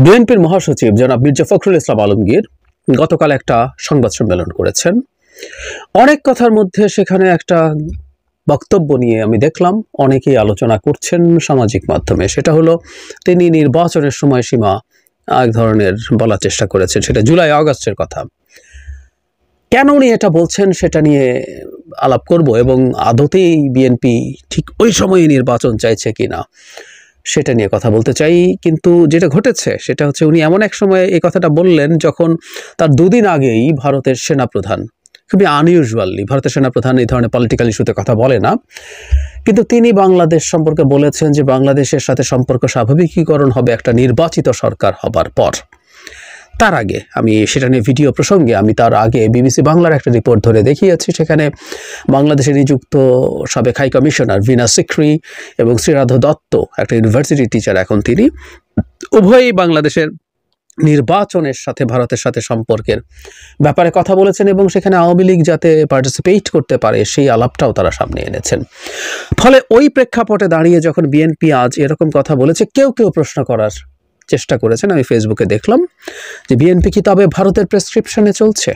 বিএনপির মহাসচিব জনাব মির্জা ফখরুল ইসলাম আলমগীর গতকাল একটা সংবাদ সম্মেলন করেছেন। অনেক কথার মধ্যে সেখানে একটা বক্তব্য নিয়ে আমি দেখলাম অনেকেই আলোচনা করছেন সামাজিক মাধ্যমে। সেটা হলো তিনি নির্বাচনের সময়সীমা এক ধরনের বলার চেষ্টা করেছেন, সেটা জুলাই আগস্টের কথা। কেন উনি এটা বলছেন সেটা নিয়ে আলাপ করব, এবং আদতেই বিএনপি ঠিক ওই সময়ে নির্বাচন চাইছে কিনা সেটা নিয়ে কথা বলতে চাই। কিন্তু যেটা ঘটেছে সেটা হচ্ছে উনি এমন এক সময় এই কথাটা বললেন যখন তার দুদিন আগেই ভারতের সেনাপ্রধান, খুবই আনইউজুয়ালি ভারতের সেনাপ্রধান এই ধরনের পলিটিক্যাল ইস্যুতে কথা বলে না, কিন্তু তিনি বাংলাদেশ সম্পর্কে বলেছেন যে বাংলাদেশের সাথে সম্পর্ক স্বাভাবিকীকরণ হবে একটা নির্বাচিত সরকার হবার পর। তার আগে আমি সেটা নিয়ে ভিডিও প্রসঙ্গে আমি তার আগে বিবিসি বাংলার একটা রিপোর্ট ধরে দেখিয়েছি। সেখানে বাংলাদেশে নিযুক্ত সাবেক হাই কমিশনার ভিনা সিকরি এবং শ্রীরাধ দত্ত, একটা ইউনিভার্সিটি টিচার এখন, তিনি উভয়ই বাংলাদেশের নির্বাচনের সাথে ভারতের সাথে সম্পর্কের ব্যাপারে কথা বলেছেন, এবং সেখানে আওয়ামী লীগ যাতে পার্টিসিপেট করতে পারে সেই আলাপটাও তারা সামনে এনেছেন। ফলে ওই প্রেক্ষাপটে দাঁড়িয়ে যখন বিএনপি আজ এরকম কথা বলেছে, কেউ কেউ প্রশ্ন করার চেষ্টা করেছেন, আমি ফেসবুকে দেখলাম যে বিএনপি কি তবে ভারতের প্রেসক্রিপশনে চলছে?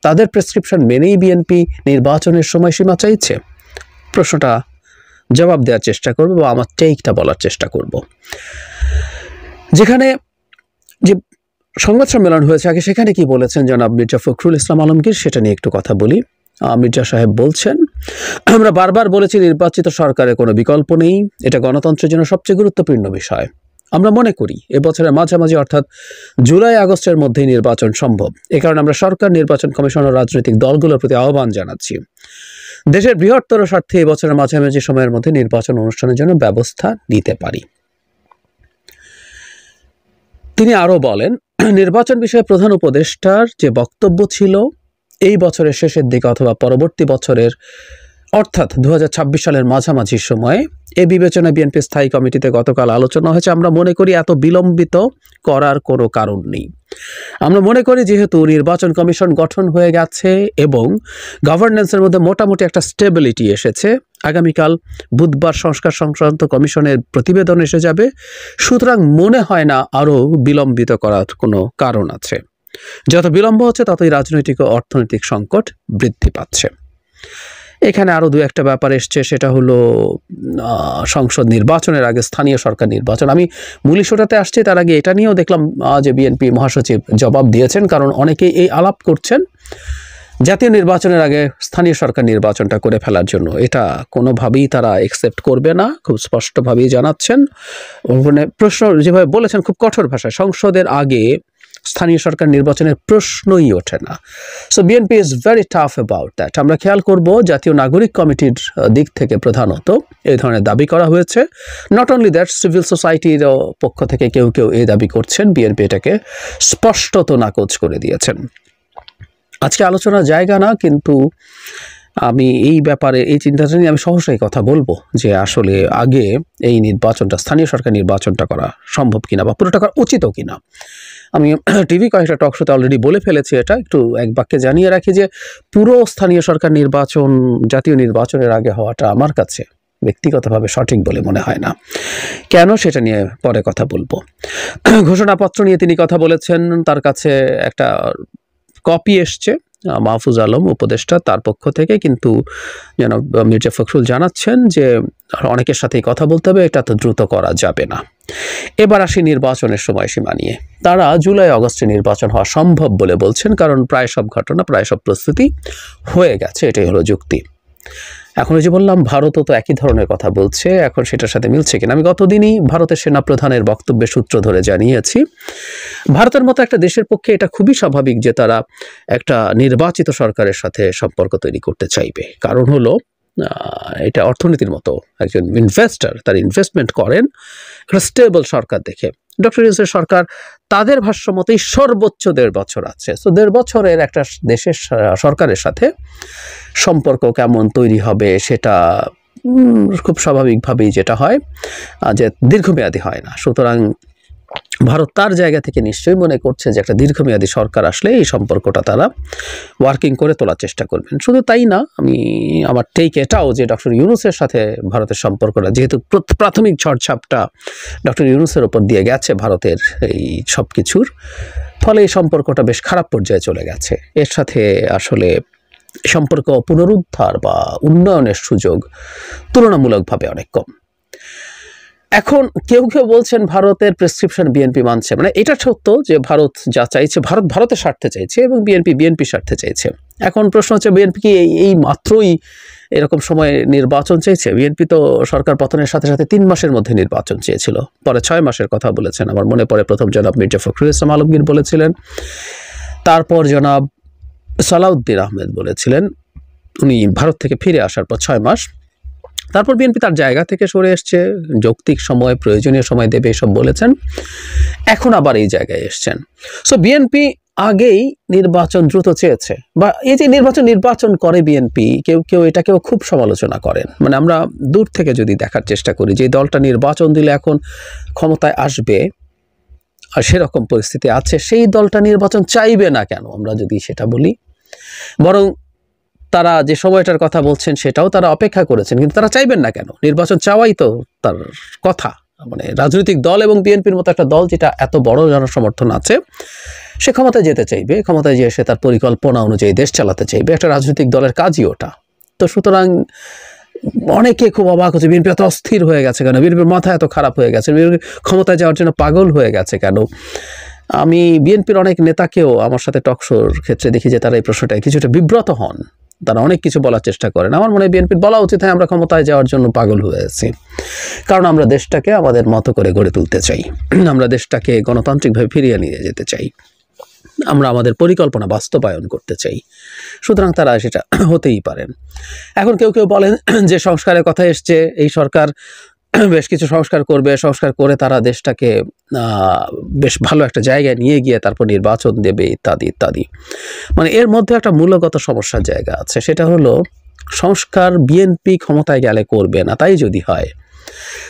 তাদের প্রেসক্রিপশন মেনেই বিএনপি নির্বাচনের সময়সীমা চাইছে? প্রশ্নটা জবাব দেওয়ার চেষ্টা করব বা আমার টেকটা বলার চেষ্টা করব। যেখানে যে সংবাদ সম্মেলন হয়েছে আগে, সেখানে কি বলেছেন জনাব মির্জা ফখরুল ইসলাম আলমগীর সেটা নিয়ে একটু কথা বলি। মির্জা সাহেব বলছেন, আমরা বারবার বলেছি নির্বাচিত সরকারের কোনো বিকল্প নেই, এটা গণতন্ত্রের জন্য সবচেয়ে গুরুত্বপূর্ণ বিষয়। আমরা মনে করি এবছরের মাঝামাঝি অর্থাৎ জুলাই আগস্টের মধ্যেই নির্বাচন সম্ভব। এ কারণে আমরা সরকার, নির্বাচন কমিশন ও রাজনৈতিক দলগুলোর প্রতি আহ্বান জানাচ্ছি, দেশের বৃহত্তর স্বার্থে এবছরের মাঝামাঝি সময়ের মধ্যে নির্বাচন অনুষ্ঠানের জন্য ব্যবস্থা নিতে পারি। তিনি আরও বলেন, নির্বাচন বিষয়ে প্রধান উপদেষ্টার যে বক্তব্য ছিল এই বছরের শেষের দিকে অথবা পরবর্তী বছরের অর্থাৎ 2026 সালের মাঝামাঝি সময়ে এ বিবেচনায় বিএনপি স্থায়ী কমিটিতে গতকাল আলোচনা হয়েছে। আমরা মনে করি এত বিলম্বিত করার কোনো কারণ নেই। আমরা মনে করি যেহেতু নির্বাচন কমিশন গঠন হয়ে গেছে এবং গভর্নেন্সের মধ্যে মোটামুটি একটা স্টেবিলিটি এসেছে, আগামীকাল বুধবার সংস্কার সংক্রান্ত কমিশনের প্রতিবেদন এসে যাবে, সুতরাং মনে হয় না আরও বিলম্বিত করার কোনো কারণ আছে। যত বিলম্ব হচ্ছে ততই রাজনৈতিক ও অর্থনৈতিক সংকট বৃদ্ধি পাচ্ছে। এখানে আরও দু একটা ব্যাপার এসছে, সেটা হলো সংসদ নির্বাচনের আগে স্থানীয় সরকার নির্বাচন। আমি মূল ইস্যুটাতে আসছি, তার আগে এটা নিয়েও দেখলাম যে বিএনপি মহাসচিব জবাব দিয়েছেন, কারণ অনেকেই এই আলাপ করছেন জাতীয় নির্বাচনের আগে স্থানীয় সরকার নির্বাচনটা করে ফেলার জন্য। এটা কোনোভাবেই তারা একসেপ্ট করবে না, খুব স্পষ্টভাবেই জানাচ্ছেন। মানে প্রশ্ন যেভাবে বলেছেন খুব কঠোর ভাষায়, সংসদের আগে স্থানীয় সরকার নির্বাচনের প্রশ্নই ওঠে না। So BNP is very tough about that. আমরা খেয়াল করব জাতীয় নাগরিক কমিটির দিক থেকে প্রধানত এই ধরনের দাবি করা হয়েছে। নট অনলি দ্যাট, সিভিল সোসাইটির পক্ষ থেকে কেউ কেউ এই দাবি করছেন, বিএনপি এটাকে স্পষ্টত নাকচ করে দিয়েছেন। আজকে আলোচনার জায়গা না, কিন্তু আমি এই ব্যাপারে এই চিন্তাটা নিয়ে আমি সহসাই কথা বলবো যে আসলে আগে এই নির্বাচনটা, স্থানীয় সরকার নির্বাচনটা করা সম্ভব কিনা বা পুরোটা করা উচিতও কিনা। আমি টিভি কয়েকটা টক শোতে অলরেডি বলে ফেলেছি, এটা একটু এক বাক্যে জানিয়ে রাখি যে পুরো স্থানীয় সরকার নির্বাচন জাতীয় নির্বাচনের আগে হওয়াটা আমার কাছে ব্যক্তিগতভাবে সঠিক বলে মনে হয় না। কেন সেটা নিয়ে পরে কথা বলবো। ঘোষণাপত্র নিয়ে তিনি কথা বলেছেন, তার কাছে একটা কপি এসছে মাহফুজ আলম উপদেষ্টা তার পক্ষ থেকে, কিন্তু যেন মির্জা ফখরুল জানাচ্ছেন যে অনেকের সাথেই কথা বলতে হবে, এটা তো দ্রুত করা যাবে না। এবার আসি নির্বাচনের সময়সীমা নিয়ে। তারা জুলাই আগস্টে নির্বাচন হওয়া সম্ভব বলে বলছেন, কারণ প্রায় সব ঘটনা, প্রায় সব প্রস্তুতি হয়ে গেছে, এটাই হলো যুক্তি। এখন ওই যে বললাম ভারতও তো একই ধরনের কথা বলছে, এখন সেটার সাথে মিলছে কিনা। আমি গতদিনই ভারতের সেনাপ্রধানের বক্তব্যের সূত্র ধরে জানিয়েছি, ভারতের মতো একটা দেশের পক্ষে এটা খুবই স্বাভাবিক যে তারা একটা নির্বাচিত সরকারের সাথে সম্পর্ক তৈরি করতে চাইবে। কারণ হলো এটা অর্থনীতির মতো, একজন ইনভেস্টার তার ইনভেস্টমেন্ট করেন একটা স্টেবল সরকার দেখে। ডক্টর ইউনূসের সরকার তাদের ভাষ্য মতেই সর্বোচ্চ 1.5 বছর আছে। সো 1.5 বছরের একটা দেশের সরকারের সাথে সম্পর্ক কেমন তৈরি হবে সেটা খুব স্বাভাবিকভাবেই যেটা হয় যে দীর্ঘমেয়াদী হয় না। সুতরাং ভারত তার জায়গা থেকে নিশ্চয়ই মনে করছে যে একটা দীর্ঘমেয়াদী সরকার আসলে এই সম্পর্কটা তারা ওয়ার্কিং করে তোলার চেষ্টা করবেন। শুধু তাই না, আমার টেক এটাও যে ডক্টর ইউনূসের সাথে ভারতের সম্পর্কটা, যেহেতু প্রাথমিক ঝড়ঝাপটা ডক্টর ইউনূসের ওপর দিয়ে গেছে ভারতের এই সব কিছুর ফলে এই সম্পর্কটা বেশ খারাপ পর্যায়ে চলে গেছে। এর সাথে আসলে সম্পর্ক পুনরুদ্ধার বা উন্নয়নের সুযোগ তুলনামূলকভাবে অনেক কম। এখন কেউ কেউ বলছেন ভারতের প্রেসক্রিপশন বিএনপি মানছে, মানে এটা সত্য যে ভারত যা চাইছে, ভারতের স্বার্থে চাইছে এবং বিএনপি স্বার্থে চাইছে। এখন প্রশ্ন হচ্ছে বিএনপি কি এই মাত্রই এরকম সময় নির্বাচন চাইছে? বিএনপি তো সরকার পতনের সাথে সাথে 3 মাসের মধ্যে নির্বাচন চেয়েছিল, পরে 6 মাসের কথা বলেছেন। আমার মনে পড়ে প্রথম জনাব মির্জা ফখরুল ইসলাম আলমগীর বলেছিলেন, তারপর জনাব সালাউদ্দিন আহমেদ বলেছিলেন, উনি ভারত থেকে ফিরে আসার পর 6 মাস। তারপর বিএনপি তার জায়গা থেকে সরে এসছে, যৌক্তিক সময়, প্রয়োজনীয় সময় দেবে এসব বলেছেন। এখন আবার এই জায়গায় এসছেন। সো বিএনপি আগেই নির্বাচন দ্রুত চেয়েছে, বা এই যে নির্বাচন করে বিএনপি, কেউ এটাকেও খুব সমালোচনা করেন। মানে আমরা দূর থেকে যদি দেখার চেষ্টা করি যে দলটা নির্বাচন দিলে এখন ক্ষমতায় আসবে আর সেরকম পরিস্থিতি আছে, সেই দলটা নির্বাচন চাইবে না কেন আমরা যদি সেটা বলি? বরং তারা যে সময়টার কথা বলছেন সেটাও তারা অপেক্ষা করেছেন, কিন্তু তারা চাইবেন না কেন? নির্বাচন চাওয়াই তো তার কথা। মানে রাজনৈতিক দল এবং বিএনপির মতো একটা দল যেটা এত বড় জনসমর্থন আছে, সে ক্ষমতায় যেতে চাইবে, ক্ষমতায় যেয়ে সে তার পরিকল্পনা অনুযায়ী দেশ চালাতে চাইবে। একটা রাজনৈতিক দলের কাজই ওটা। তো সুতরাং অনেকে খুব অবাক হচ্ছে, বিএনপি এত অস্থির হয়ে গেছে কেন, বিএনপির মাথা এত খারাপ হয়ে গেছে, বিএনপি ক্ষমতায় যাওয়ার জন্য পাগল হয়ে গেছে কেন? আমি বিএনপির অনেক নেতাকেও আমার সাথে টকশোর ক্ষেত্রে দেখি যে তারা এই প্রশ্নটায় কিছুটা বিব্রত হন, তারা অনেক কিছু বলার চেষ্টা করেন। আমার মনে হয় বিএনপির বলা উচিত, হ্যাঁ আমরা ক্ষমতায় যাওয়ার জন্য পাগল হয়েছি, কারণ আমরা দেশটাকে আমাদের মতো করে গড়ে তুলতে চাই, আমরা দেশটাকে গণতান্ত্রিকভাবে ফিরিয়ে নিয়ে যেতে চাই, আমরা আমাদের পরিকল্পনা বাস্তবায়ন করতে চাই। সুতরাং তারা সেটা হতেই পারেন। এখন কেউ বলেন যে সংস্কারের কথা এসছে, এই সরকার বেশ কিছু সংস্কার করবে, সংস্কার করে তারা দেশটাকে বেশ ভালো একটা জায়গায় নিয়ে গিয়ে তারপর নির্বাচন দেবে ইত্যাদি ইত্যাদি। মানে এর মধ্যে একটা মূলগত সমস্যার জায়গা আছে, সেটা হলো সংস্কার বিএনপি ক্ষমতায় গেলে করবে না। তাই যদি হয়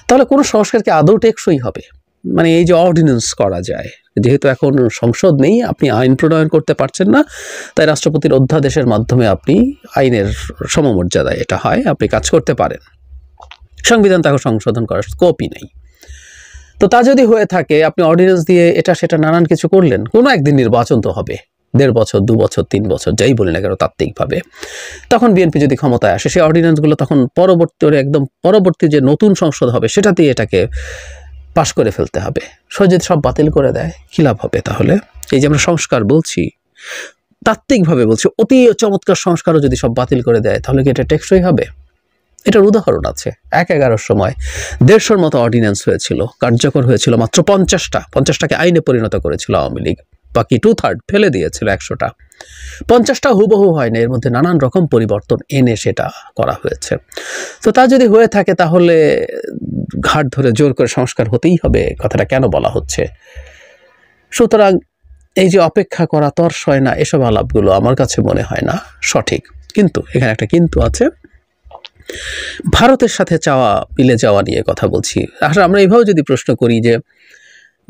তাহলে কোনো সংস্কারকে আদৌ টেকসই হবে? মানে এই যে অর্ডিন্যান্স করা যায়, যেহেতু এখন সংসদ নেই, আপনি আইন প্রণয়ন করতে পারছেন না, তাই রাষ্ট্রপতির অধ্যাদেশের মাধ্যমে আপনি আইনের সমমর্যাদায় এটা হয়, আপনি কাজ করতে পারেন। সংবিধান তাকে সংশোধন করার স্কোপই নেই। তো তা যদি হয়ে থাকে, আপনি অর্ডিন্যান্স দিয়ে এটা সেটা নানান কিছু করলেন, কোনো একদিন নির্বাচন তো হবে, 1.5 বছর 2 বছর 3 বছর যাই বলি না কেন তাত্ত্বিকভাবে। তখন বিএনপি যদি ক্ষমতায় আসে, সেই অর্ডিন্যান্সগুলো তখন একদম পরবর্তী যে নতুন সংসদ হবে সেটা দিয়ে এটাকে পাশ করে ফেলতে হবে। যদি সব বাতিল করে দেয় কী লাভ হবে তাহলে? এই যে আমরা সংস্কার বলছি, তাত্ত্বিকভাবে বলছি, অতি চমৎকার সংস্কারও যদি সব বাতিল করে দেয় তাহলে কি এটা টেকসই হবে? এটার উদাহরণ আছে। 11 সময় 150 মতো অর্ডিন্যান্স হয়েছিল, কার্যকর হয়েছিল মাত্র 50টাকে আইনে পরিণত করেছিল আওয়ামী লীগ, বাকি 2/3 ফেলে দিয়েছিল 100টা। 50টা হুবহু হয় না, এর মধ্যে নানান রকম পরিবর্তন এনে সেটা করা হয়েছে। তো তা যদি হয়ে থাকে তাহলে ঘাট ধরে জোর করে সংস্কার হতেই হবে, কথাটা কেন বলা হচ্ছে? সুতরাং এই যে অপেক্ষা করা, তর্সয় না, এসব আলাপগুলো আমার কাছে মনে হয় না সঠিক। কিন্তু এখানে একটা কিন্তু আছে, ভারতের সাথে মিলে যাওয়া নিয়ে কথা বলছি। আসলে আমরা এইভাবে যদি প্রশ্ন করি যে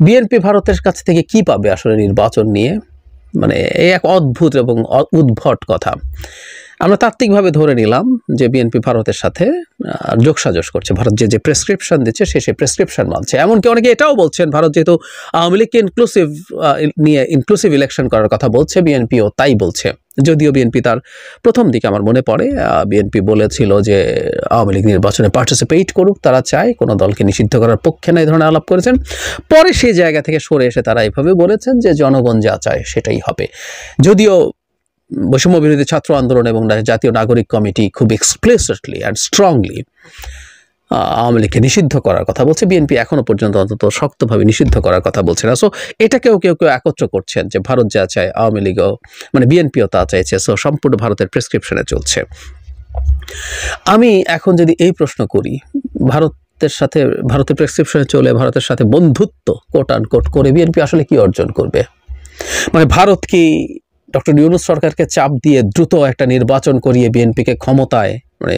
বিএনপি ভারতের কাছ থেকে কি পাবে আসলে নির্বাচন নিয়ে, মানে এই এক অদ্ভুত এবং উদ্ভট কথা। আমরা তাত্ত্বিকভাবে ধরে নিলাম যে বিএনপি ভারতের সাথে যোগসাজশ করছে, ভারত যে প্রেসক্রিপশন দিচ্ছে সে প্রেসক্রিপশন মানছে। এমনকি অনেকে এটাও বলছেন, ভারত যেহেতু আওয়ামী লীগকে ইনক্লুসিভ ইলেকশন করার কথা বলছে, বিএনপিও তাই বলছে। যদিও বিএনপি তার প্রথম দিকে আমার মনে পড়ে বিএনপি বলেছিল যে আওয়ামী লীগ নির্বাচনে পার্টিসিপেট করুক, তারা চায়, কোনো দলকে নিষিদ্ধ করার পক্ষে না, এই ধরনের আলাপ করেছেন। পরে সেই জায়গা থেকে সরে এসে তারা এইভাবে বলেছেন যে জনগণ যা চায় সেটাই হবে। যদিও বৈষম্য বিরোধী ছাত্র আন্দোলন এবং জাতীয় নাগরিক কমিটি খুব এক্সপ্লিসিটলি অ্যান্ড স্ট্রংলি আওয়ামী লীগকে নিষিদ্ধ করার কথা বলছে, বিএনপি এখনো পর্যন্ত অন্তত শক্তভাবে নিষিদ্ধ করার কথা বলছে না। সো এটাকেও কেউ একত্র করছেন যে ভারত যা চায় আওয়ামী লীগও, মানে বিএনপিও তা চাইছে। সো সম্পূর্ণ ভারতের প্রেসক্রিপশনে চলছে। আমি এখন যদি এই প্রশ্ন করি, ভারতের প্রেসক্রিপশনে চলে ভারতের সাথে বন্ধুত্ব কোট আনকোট করে বিএনপি আসলে কি অর্জন করবে? মানে ভারত কি ডক্টর ইউনূস সরকারকে চাপ দিয়ে দ্রুত একটা নির্বাচন করিয়ে বিএনপিকে ক্ষমতায়, মানে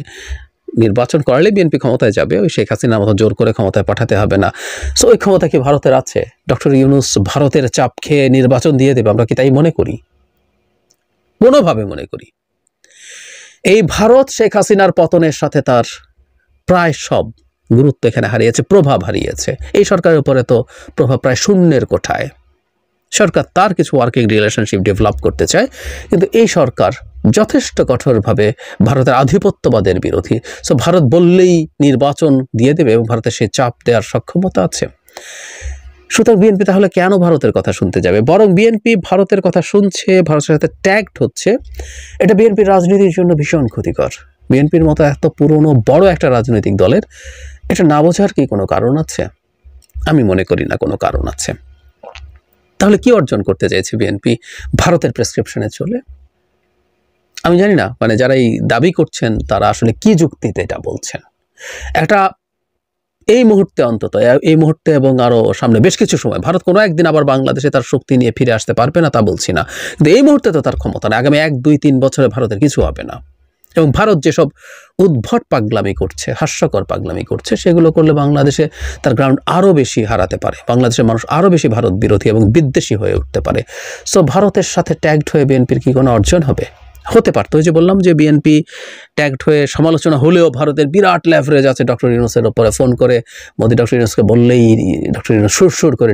নির্বাচন করালে বিএনপি ক্ষমতায় যাবে, ওই শেখ হাসিনার মতো জোর করে ক্ষমতায় পাঠাতে হবে না। সো ওই ক্ষমতা কি ভারতের আছে? ডক্টর ইউনূস ভারতের চাপ খেয়ে নির্বাচন দিয়ে দেবে, আমরা কি তাই মনে করি? কোনোভাবে মনে করি এই ভারত শেখ হাসিনার পতনের সাথে তার প্রায় সব গুরুত্ব এখানে হারিয়েছে, প্রভাব হারিয়েছে। এই সরকারের উপরে তো প্রভাব প্রায় শূন্যের কোঠায়। সরকার তার কিছু ওয়ার্কিং রিলেশনশিপ ডেভেলপ করতে চায়, কিন্তু এই সরকার যথেষ্ট কঠোরভাবে ভারতের আধিপত্যবাদের বিরোধী। সো ভারত বললেই নির্বাচন দিয়ে দেবে এবং ভারতের সেই চাপ দেওয়ার সক্ষমতা আছে। সুতরাং বিএনপি তাহলে কেন ভারতের কথা শুনতে যাবে? বরং বিএনপি ভারতের কথা শুনছে, ভারতের সাথে ট্যাগড হচ্ছে, এটা বিএনপির রাজনীতির জন্য ভীষণ ক্ষতিকর। বিএনপির মতো এত পুরনো বড় একটা রাজনৈতিক দলের এটা না বোঝার কি কোনো কারণ আছে? আমি মনে করি না কোনো কারণ আছে। তাহলে কি অর্জন করতে চাইছে বিএনপি ভারতের প্রেসক্রিপশনে চলে? আমি জানি না, মানে যারা এই দাবি করছেন তারা আসলে কি যুক্তিতে এটা বলছেন। একটা এই মুহূর্তে অন্তত, এই মুহূর্তে এবং আরও সামনে বেশ কিছু সময়, ভারত কোনো একদিন আবার বাংলাদেশে তার শক্তি নিয়ে ফিরে আসতে পারবে না তা বলছি না, কিন্তু এই মুহূর্তে তো তার ক্ষমতা নেই। আগামী 1, 2, 3 বছরে ভারতের কিছু হবে না। এবং ভারত যেসব উদ্ভট পাগলামি করছে, হাস্যকর পাগলামি করছে, সেগুলো করলে বাংলাদেশে তার গ্রাউন্ড আরও বেশি হারাতে পারে, বাংলাদেশের মানুষ আরও বেশি ভারত বিরোধী এবং বিদ্বেষী হয়ে উঠতে পারে। সো ভারতের সাথে ট্যাগড হয়ে বিএনপির কি কোনো অর্জন হবে? হতে পারতো। ওই যে বললাম যে বিএনপি ট্যাগড হয়ে সমালোচনা হলেও ভারতের বিরাট লেভারেজ আছে ডক্টর ইউনূসের ওপরে। ফোন করে মোদি ডক্টর ইউনূসকে বললেই ডক্টর ইউনূস সুরসুর করে